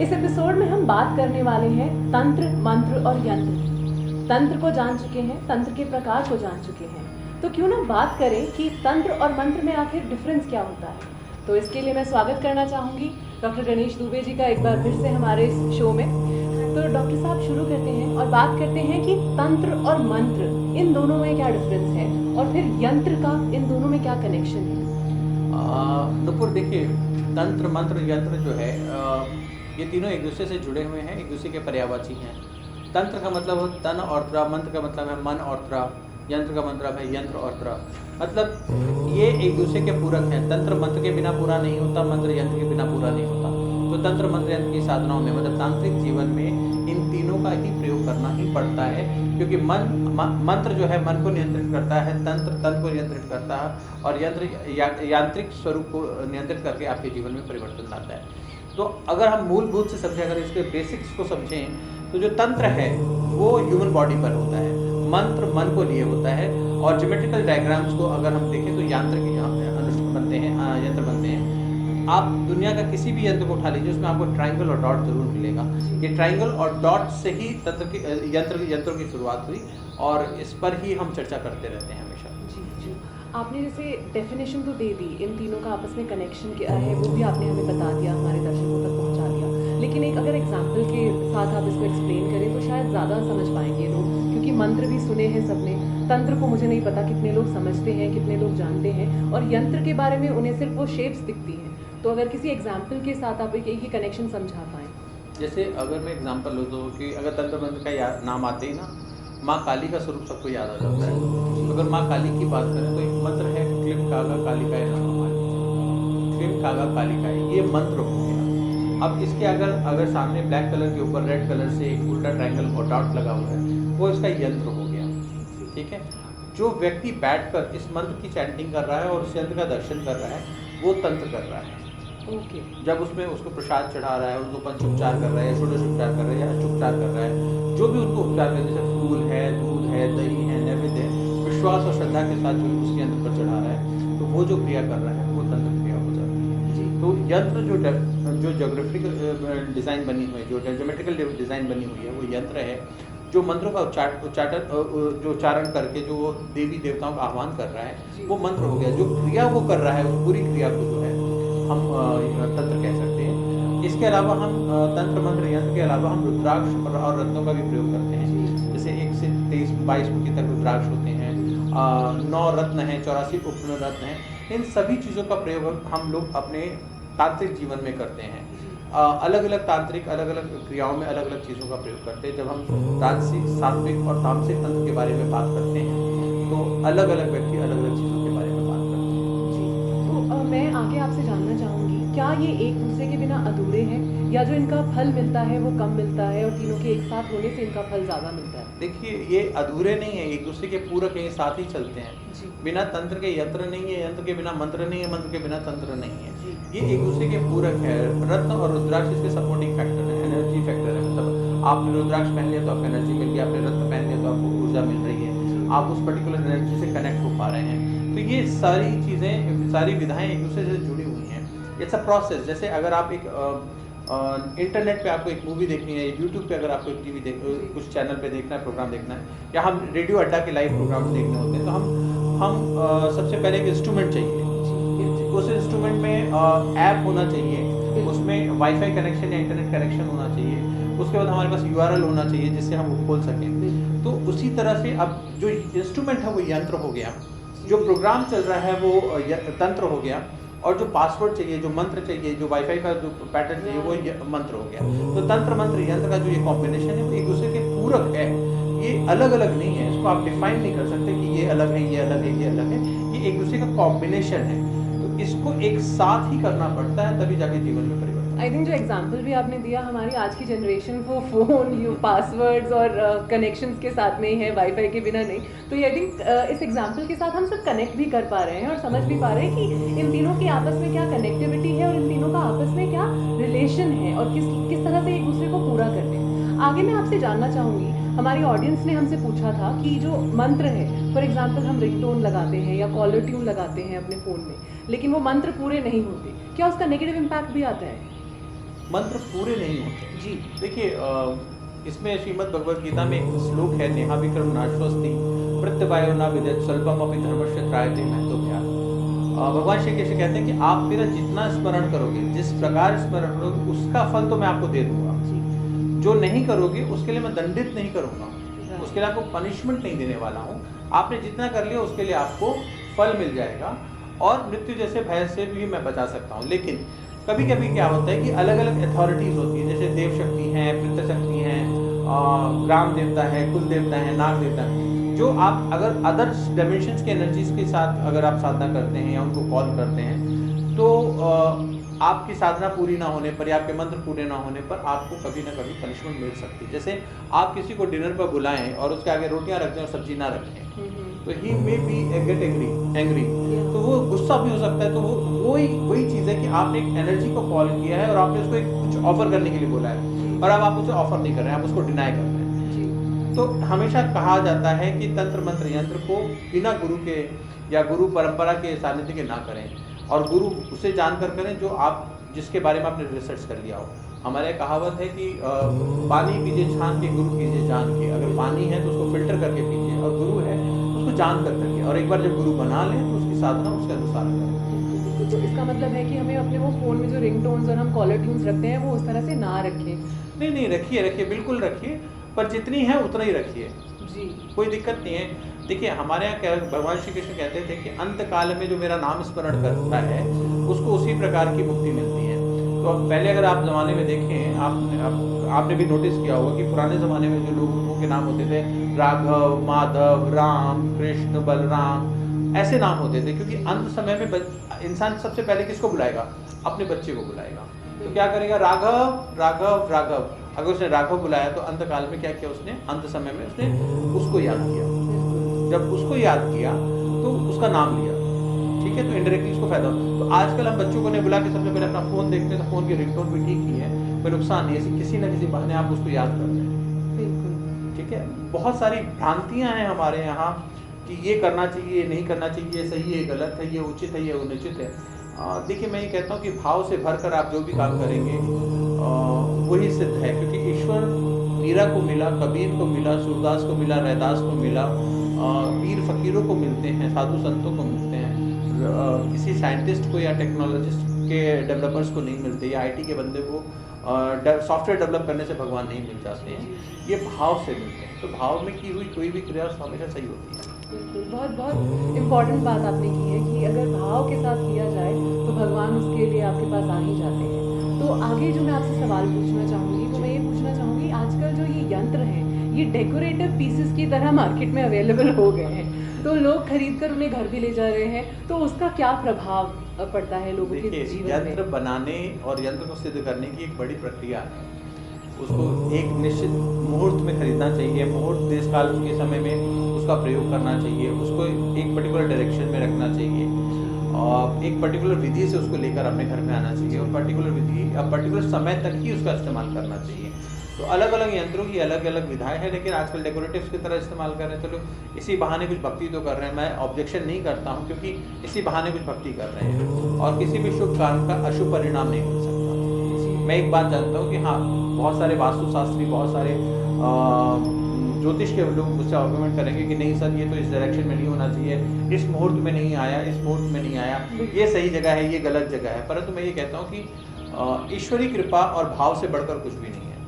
इस एपिसोड में हम बात करने वाले हैं तंत्र, मंत्र और यंत्र की। तंत्र को जान चुके हैं, तंत्र के प्रकार को जान चुके हैं, तो क्यों ना बात करें कि तंत्र और मंत्र में आखिर डिफरेंस क्या होता है। तो इसके लिए मैं स्वागत करना चाहूँगी डॉक्टर गणेश दुबे जी का एक बार फिर से हमारे इस शो में। तो डॉक्टर साहब शुरू करते हैं और बात करते हैं कि तंत्र और मंत्र इन दोनों में क्या डिफरेंस है और फिर यंत्र का इन दोनों में क्या कनेक्शन है। नुपुर, देखिए, तंत्र, मंत्र, यंत्र जो है ये तीनों एक दूसरे से जुड़े हुए हैं, एक दूसरे के पर्यायवाची हैं। तंत्र का मतलब हो तन और त्र, मंत्र का मतलब है मन और त्र, यंत्र का मतलब है यंत्र और त्र। मतलब ये एक दूसरे के पूरक हैं। तंत्र मंत्र के बिना पूरा नहीं होता, मंत्र यंत्र के बिना पूरा नहीं होता। तो तंत्र मंत्र यंत्र की साधनाओं में मतलब तांत्रिक जीवन में इन तीनों का ही प्रयोग करना ही पड़ता है, क्योंकि मंत्र जो है मन को नियंत्रित करता है, तंत्र तन को नियंत्रित करता है और यंत्र यांत्रिक स्वरूप को नियंत्रित करके आपके जीवन में परिवर्तन लाता है। तो अगर हम मूलभूत से समझें, अगर इसके बेसिक्स को समझें, तो जो तंत्र है वो ह्यूमन बॉडी पर होता है, मंत्र मन को लिए होता है। और ज्योमेट्रिकल डायग्राम्स को अगर हम देखें तो यंत्र बनते हैं, यंत्र बनते हैं। आप दुनिया का किसी भी यंत्र को उठा लीजिए, उसमें आपको ट्रायंगल और डॉट जरूर मिलेगा। ये ट्रायंगल और डॉट से ही यंत्रों की शुरुआत हुई और इस पर ही हम चर्चा करते रहते हैं हमेशा। जी, आपने जैसे डेफिनेशन तो दे दी, इन तीनों का आपस में कनेक्शन क्या है वो भी आपने हमें बता दिया, हमारे दर्शकों तक पहुंचा दिया। लेकिन एक अगर एग्जाम्पल के साथ आप इसको एक्सप्लेन करें तो शायद ज़्यादा समझ पाएंगे लोग, क्योंकि मंत्र भी सुने हैं सबने, तंत्र को मुझे नहीं पता कितने लोग समझते हैं, कितने लोग जानते हैं, और यंत्र के बारे में उन्हें सिर्फ वो शेप्स दिखती हैं। तो अगर किसी एग्जाम्पल के साथ आप एक ही कनेक्शन समझा पाएँ। जैसे अगर मैं एग्जांपल लूँ तो कि अगर तंत्र मंत्र का नाम आते ही ना माँ काली का स्वरूप सबको याद आ जाता है। तो अगर माँ काली की बात करें तो एक मंत्र है क्लीम कागा कालिकाय नमः, क्लीम कागा कालिकाय, ये मंत्र हो गया। अब इसके अगर सामने ब्लैक कलर के ऊपर रेड कलर से एक उल्टा ट्रायंगल और डॉट लगा हुआ है, वो इसका यंत्र हो गया। ठीक है, जो व्यक्ति बैठकर इस मंत्र की चैंटिंग कर रहा है और उस यंत्र का दर्शन कर रहा है, वो तंत्र कर रहा है। जब उसमें उसको प्रसाद चढ़ा रहा है, उसको पंचोपचार कर रहा है, षोडशोपचार कर रहा है या अष्टोपचार कर रहा है, जो भी उनको उपचार कर, जैसे फूल है, दूध है, दही है, नैवेद्य है, विश्वास और श्रद्धा के साथ जो उस यंत्र पर चढ़ा रहा है, तो वो जो क्रिया कर रहा है वो तंत्र क्रिया हो जाती है। तो यंत्र जो ज्योग्राफिकल डिज़ाइन बनी हुई है, जो ज्योमेट्रिकल डिज़ाइन बनी हुई है, वो यंत्र है। जो मंत्रों का उच्चारण करके जो देवी देवताओं का आह्वान कर रहा है, वो मंत्र हो गया। जो क्रिया वो कर रहा है, उस पूरी क्रिया को जो है हम तंत्र कह सकते हैं। इसके अलावा हम तंत्र मंत्र यंत्र के अलावा हम रुद्राक्ष और रत्नों का भी प्रयोग करते हैं। जैसे 1 से 23-22 मुखी तक रुद्राक्ष होते हैं, 9 रत्न हैं, 84 उपन रत्न हैं। इन सभी चीज़ों का प्रयोग हम लोग अपने तांत्रिक जीवन में करते हैं। अलग अलग तांत्रिक अलग अलग क्रियाओं में अलग अलग चीज़ों का प्रयोग करते हैं। जब हम राजसिक, सात्विक और तामसिक तंत्र के बारे में बात करते हैं तो अलग अलग व्यक्ति अलग अलग चीज़ों के बारे में बात करते हैं। जी, तो मैं आगे आपसे जानना चाहूँगी, क्या ये एक दूसरे के बिना अधूरे हैं या जो इनका फल मिलता है वो कम मिलता है और तीनों के एक साथ होने से इनका फल ज़्यादा मिलता है? देखिए, ये अधूरे नहीं है, एक दूसरे के पूरक हैं, साथ ही चलते हैं। बिना तंत्र के यंत्र नहीं है, यंत्र के बिना मंत्र नहीं है, मंत्र के बिना तंत्र नहीं है। ये एक दूसरे के पूरक है। रत्न और रुद्राक्ष इसके सपोर्टिंग फैक्टर है, एनर्जी फैक्टर है। मतलब आपने रुद्राक्ष पहन लिया तो आपको एनर्जी मिल गई, आपने रत्न पहन लिया तो आपको ऊर्जा मिल रही है, आप उस पर्टिकुलर एनर्जी से कनेक्ट हो पा रहे हैं। तो ये सारी चीज़ें, सारी विधाएं एक दूसरे से जुड़ी हुई हैं। It's a process. जैसे अगर आप एक इंटरनेट पे आपको एक मूवी देखनी है, यूट्यूब पे अगर आपको एक टीवी कुछ चैनल पे देखना है, प्रोग्राम देखना है, या हम रेडियो अड्डा के लाइव प्रोग्राम देखने होते हैं, तो हम सबसे पहले एक इंस्ट्रूमेंट चाहिए। उस इंस्ट्रूमेंट में ऐप होना चाहिए, उसमें वाईफाई कनेक्शन या इंटरनेट कनेक्शन होना चाहिए, उसके बाद हमारे पास URL होना चाहिए जिससे हम वो खोल सकें। तो उसी तरह से अब जो इंस्ट्रूमेंट है वो यंत्र हो गया, जो प्रोग्राम चल रहा है वो तंत्र हो गया, और जो पासवर्ड चाहिए, जो मंत्र चाहिए, जो वाईफाई का जो पैटर्न चाहिए, वो मंत्र हो गया। तो तंत्र मंत्र यंत्र का जो ये कॉम्बिनेशन है वो एक दूसरे के पूरक है। ये अलग अलग नहीं है, इसको आप डिफाइन नहीं कर सकते कि ये अलग है, ये अलग है, ये अलग है। ये एक दूसरे का कॉम्बिनेशन है, तो इसको एक साथ ही करना पड़ता है, तभी जाके जीवन में परिवर्तन। आई थिंक जो एग्जाम्पल भी आपने दिया, हमारी आज की जनरेशन को फ़ोन, पासवर्ड्स और कनेक्शंस के साथ में है, वाईफाई के बिना नहीं। तो ये आई थिंक इस एग्जाम्पल के साथ हम सब कनेक्ट भी कर पा रहे हैं और समझ भी पा रहे हैं कि इन तीनों की आपस में क्या कनेक्टिविटी है और इन तीनों का आपस में क्या रिलेशन है और किस तरह से एक दूसरे को पूरा करते हैं। आगे मैं आपसे जानना चाहूँगी, हमारी ऑडियंस ने हमसे पूछा था कि जो मंत्र है, फॉर एग्जाम्पल हम रिंगटोन लगाते हैं या कॉलर ट्यून लगाते हैं अपने फ़ोन में, लेकिन वो मंत्र पूरे नहीं होते, क्या उसका नेगेटिव इम्पैक्ट भी आता है? मंत्र पूरे नहीं होते। जी। देखिए इसमें श्रीमद् भगवद गीता में एक श्लोक है, नेहा विक्रम नाश्वस्ति प्रत्यवायो न विद्यते स्वल्पमपि धर्मस्य त्रायते महतो। भगवान श्री कृष्ण कहते हैं कि आप मेरा जितना स्मरण करोगे, जिस प्रकार स्मरण करोगे, उसका फल तो मैं आपको दे दूंगा। जो नहीं करोगे उसके लिए मैं दंडित नहीं करूंगा, उसके लिए आपको पनिशमेंट नहीं देने वाला हूँ। आपने जितना कर लिया उसके लिए आपको फल मिल जाएगा, और मृत्यु जैसे भय से भी मैं बचा सकता हूँ। लेकिन कभी कभी क्या होता है कि अलग अलग अथॉरिटीज होती है, जैसे देव शक्ति हैं, पितृ शक्ति हैं, ग्राम देवता है, कुल देवता है, नाग देवता है, जो आप अगर अदर डायमेंशंस के एनर्जीज के साथ अगर आप साधना करते हैं या उनको कॉल करते हैं, तो आपकी साधना पूरी ना होने पर या आपके मंत्र पूरे ना होने पर आपको कभी ना कभी पनिशमेंट मिल सकती है। जैसे आप किसी को डिनर पर बुलाएं और उसके आगे रोटियां रख दें और सब्जी ना रखें, तो ही मे बी गेट एंग्री, तो वो गुस्सा भी हो सकता है। तो वो वही चीज़ है कि आपने एक एनर्जी को कॉल किया है और आपने उसको कुछ ऑफर करने के लिए बोला है, और अब आप उसे ऑफर नहीं कर रहे हैं, आप उसको डिनाई कर रहे हैं। तो हमेशा कहा जाता है कि तंत्र मंत्र यंत्र को बिना गुरु के या गुरु परंपरा के सानिध्य के ना करें, और गुरु उसे जानकर करें जो आप जिसके बारे में आपने रिसर्च कर लिया हो। हमारे कहावत है कि पानी पीजिए छान के, गुरु कीजिए जान के। अगर पानी है तो उसको फिल्टर करके पीजिए, और गुरु है उसको जान कर करके, और एक बार जब गुरु बना लें तो उसकी साधना उसके अनुसार करें। तो इसका मतलब है कि हमें अपने वो फ़ोन में जो रिंगटोन्स और हम कॉलर ट्यून्स रखते हैं वो उस तरह से ना रखें। नहीं, रखिए, बिल्कुल रखिए, पर जितनी है उतना ही रखिए जी, कोई दिक्कत नहीं है। देखिए हमारे यहाँ क्या भगवान श्री कृष्ण कहते थे कि अंत काल में जो मेरा नाम स्मरण करता है उसको उसी प्रकार की मुक्ति मिलती है। तो अब पहले अगर आप ज़माने में देखें, आपने भी नोटिस किया होगा कि पुराने ज़माने में जो लोगों के नाम होते थे, राघव, माधव, राम, कृष्ण, बलराम, ऐसे नाम होते थे, क्योंकि अंत समय में इंसान सबसे पहले किसको बुलाएगा? अपने बच्चे को बुलाएगा। तो क्या करेगा? राघव राघव राघव। अगर उसने राघव बुलाया तो अंत काल में क्या किया उसने? अंत समय में उसने उसको याद किया। जब उसको याद किया तो उसका नाम लिया, ठीक है, तो इनडायरेक्टली उसको फायदा हो। तो आजकल हम बच्चों को नहीं बुला के सबसे पहले अपना फोन देखते हैं, तो फोन की रिंगटोन भी ठीक ही है, कोई नुकसान नहीं है, किसी न किसी बहाने आप उसको याद कर रहे हैं, ठीक है। बहुत सारी भ्रांतियां हैं हमारे यहाँ कि ये करना चाहिए, नहीं करना चाहिए, सही है, गलत है, ये उचित है, ये अनुचित है। देखिए मैं ये कहता हूँ कि भाव से भरकर आप जो भी काम करेंगे वही सिद्ध है, क्योंकि ईश्वर मीरा को मिला, कबीर को मिला, सूरदास को मिला, रैदास को मिला, पीर फकीरों को मिलते हैं, साधु संतों को मिलते हैं, किसी साइंटिस्ट को या टेक्नोलॉजिस्ट के डेवलपर्स को नहीं मिलते, या आईटी के बंदे को सॉफ्टवेयर डेवलप करने से भगवान नहीं मिल जाते हैं, ये भाव से मिलते हैं। तो भाव में की हुई कोई भी क्रिया हमेशा सही होती है। बिल्कुल, बहुत बहुत इम्पोर्टेंट बात आपने की है कि अगर भाव के साथ किया जाए तो भगवान उसके लिए आपके पास आ ही जाते हैं। तो आगे जो मैं आपसे सवाल पूछना चाहूँगी वो मैं ये पूछना चाहूँगी, आजकल जो ये यंत्र हैं ये डेकोरेटिव पीसेस की तरह मार्केट में अवेलेबल हो गए हैं, तो लोग खरीद कर उन्हें घर भी ले जा रहे हैं, तो उसका क्या प्रभाव पड़ता है लोगों के जीवन में? यंत्र बनाने और यंत्र को सिद्ध करने की एक बड़ी प्रक्रिया है। उसको एक निश्चित मुहूर्त में खरीदना चाहिए, मुहूर्त देश काल के समय में उसका प्रयोग करना चाहिए, उसको एक पर्टिकुलर डायरेक्शन में रखना चाहिए, और एक पर्टिकुलर विधि से उसको लेकर अपने घर में आना चाहिए, और पर्टिकुलर विधि या पर्टिकुलर समय तक ही उसका इस्तेमाल करना चाहिए। तो अलग अलग यंत्रों की अलग अलग विधाएं हैं, लेकिन आजकल डेकोरेटिव्स की तरह इस्तेमाल कर रहे हैं, तो लोग इसी बहाने कुछ भक्ति तो कर रहे हैं। मैं ऑब्जेक्शन नहीं करता हूँ, क्योंकि इसी बहाने कुछ भक्ति कर रहे हैं, और किसी भी शुभ काम का अशुभ परिणाम नहीं मिल सकता। मैं एक बात जानता हूँ कि हाँ, बहुत सारे वास्तुशास्त्री, बहुत सारे ज्योतिष के लोग मुझसे आर्गुमेंट करेंगे कि नहीं सर, ये तो इस डायरेक्शन में नहीं होना चाहिए, इस मुहूर्त में नहीं आया, इस मुहूर्त में नहीं आया, ये सही जगह है, ये गलत जगह है। परंतु मैं ये कहता हूँ कि ईश्वरी कृपा और भाव से बढ़कर कुछ भी नहीं है,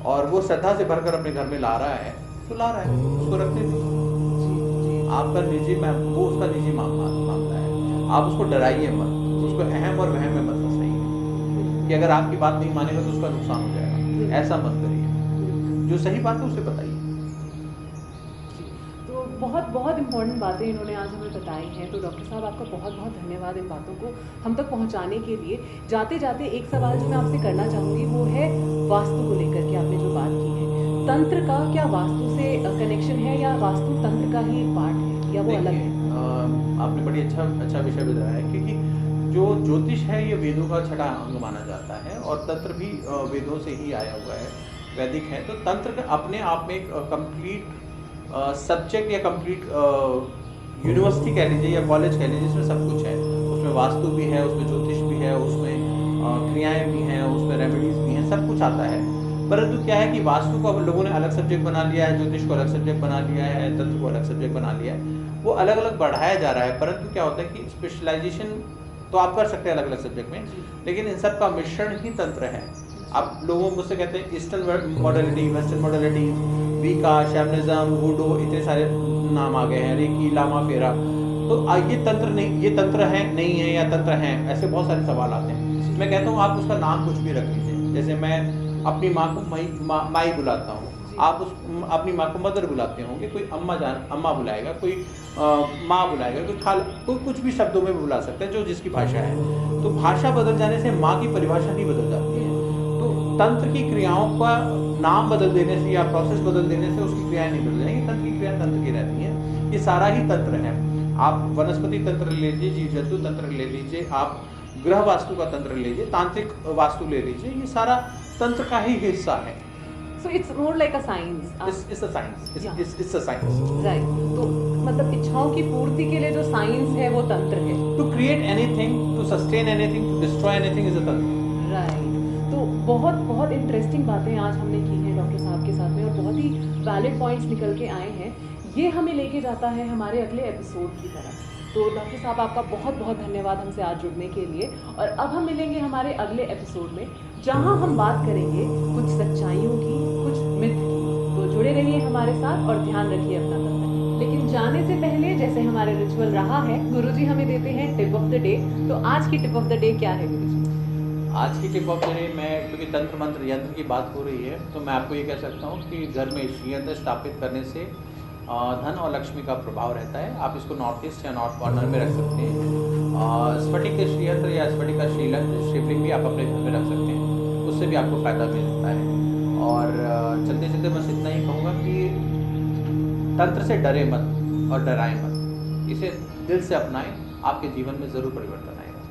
और वो श्रद्धा से भरकर अपने घर में ला रहा है तो ला रहा है, उसको रखने दीजिए। आपका निजी वो उसका निजी मामला है, आप उसको डराइए मत, उसको अहम और वहम में मत फंसाइए कि अगर आपकी बात नहीं मानेगा तो उसका नुकसान हो जाएगा, ऐसा मत करिए। जो सही बात है उसे बताइए। तो बहुत बहुत इम्पोर्टेंट बातें इन्होंने आज हमें बताई हैं, तो डॉक्टर साहब आपका बहुत बहुत धन्यवाद इन बातों को हम तक पहुंचाने के लिए। जाते जाते एक सवाल जो मैं आपसे करना चाहूँगी वो है वास्तु को लेकर के आपने जो बात की है, तंत्र का क्या वास्तु से कनेक्शन है, या वास्तु तंत्र का ही एक पार्ट है, या वो अलग है? आपने बड़ी अच्छा विषय बताया है, क्योंकि जो ज्योतिष है ये वेदों का छठा अंग माना जाता है, और तंत्र भी वेदों से ही आया हुआ है, वैदिक है। तो तंत्र अपने आप में एक कंप्लीट सब्जेक्ट या कंप्लीट यूनिवर्सिटी कह लीजिए या कॉलेज कह लीजिए, जिसमें सब कुछ है। उसमें वास्तु भी है, उसमें ज्योतिष भी है, उसमें क्रियाएं भी हैं, उसमें रेमेडीज भी हैं, सब कुछ आता है। परंतु क्या है कि वास्तु को अब लोगों ने अलग सब्जेक्ट बना लिया है, ज्योतिष को अलग सब्जेक्ट बना लिया है, तंत्र को अलग सब्जेक्ट बना लिया है। वो अलग अलग बढ़ाया जा रहा है, परंतु क्या होता है कि स्पेशलाइजेशन तो आप कर सकते हैं अलग अलग सब्जेक्ट में, लेकिन इन सब का मिश्रण ही तंत्र है। आप लोगों मुझसे कहते हैं ईस्टर्न मॉडलिटी, वेस्टर्न मॉडलिटी, वीका, शैमनिज्म, वुडो, इतने सारे नाम आ गए हैं, रेकी, लामा फेरा। तो ये तंत्र नहीं, ये तंत्र है नहीं है, या तंत्र है, ऐसे बहुत सारे सवाल आते हैं। मैं कहता हूँ आप उसका नाम कुछ भी रख लीजिए। जैसे मैं अपनी माँ को माई बुलाता हूँ, आप अपनी माँ को मदर बुलाते होंगे, कोई अम्मा बुलाएगा, कोई माँ बुलाएगा, कोई कोई कुछ भी शब्दों में बुला सकते हैं, जो जिसकी भाषा है। तो भाषा बदल जाने से माँ की परिभाषा नहीं बदल जाती है। तो तंत्र की क्रियाओं का नाम बदल देने से या प्रोसेस बदल देने से उसकी क्रियाएं नहीं बदल जाएंगी। तंत्र की क्रिया तंत्र की रहती है। ये सारा ही तंत्र है। आप वनस्पति तंत्र ले लीजिए, जीव जंतु तंत्र ले लीजिए, आप ग्रह वास्तु का तंत्र ले लीजिए, तांत्रिक वास्तु ले लीजिए, ये सारा तंत्र का ही हिस्सा है। So it's more like a science. It's a science. Yeah. It's a science. Right. तो मतलब इच्छाओं की पूर्ति के लिए जो साइंस है वो तंत्र है। To create anything, to sustain anything, to destroy anything is a tantra. Right. तो बहुत बहुत इंटरेस्टिंग बातें आज हमने की हैं डॉक्टर साहब के साथ में, और बहुत ही वैलिड पॉइंट्स निकल के आए हैं। ये हमें लेके जाता है हमारे अगले एपिसोड की तरफ। तो डॉक्टर साहब आपका बहुत बहुत धन्यवाद हमसे आज जुड़ने के लिए। और अब हम मिलेंगे हमारे अगले एपिसोड में, जहां हम बात करेंगे कुछ सच्चाइयों की, कुछ मिथ की। तो जुड़े रहिए हमारे साथ और ध्यान रखिए अपना तंत्र। लेकिन जाने से पहले, जैसे हमारे रिचुअल रहा है, गुरुजी हमें देते हैं टिप ऑफ द डे। तो आज की टिप ऑफ द डे क्या है गुरुजी? आज की टिप ऑफ द डे, मैं क्योंकि तंत्र मंत्र यंत्र की बात हो रही है, तो मैं आपको ये कह सकता हूँ कि घर में श्री यंत्र स्थापित करने से धन और लक्ष्मी का प्रभाव रहता है। आप इसको नॉर्थ ईस्ट या नॉर्थ कॉर्नर में रख सकते हैं। स्फटिक के श्री यंत्र या स्फटिक का शिवलिंग भी आप अपने घर में रख सकते हैं, उससे भी आपको फ़ायदा मिलता है। और चलते चलते बस इतना ही कहूँगा कि तंत्र से डरे मत और डराएं मत, इसे दिल से अपनाएं, आपके जीवन में ज़रूर परिवर्तन आएगा।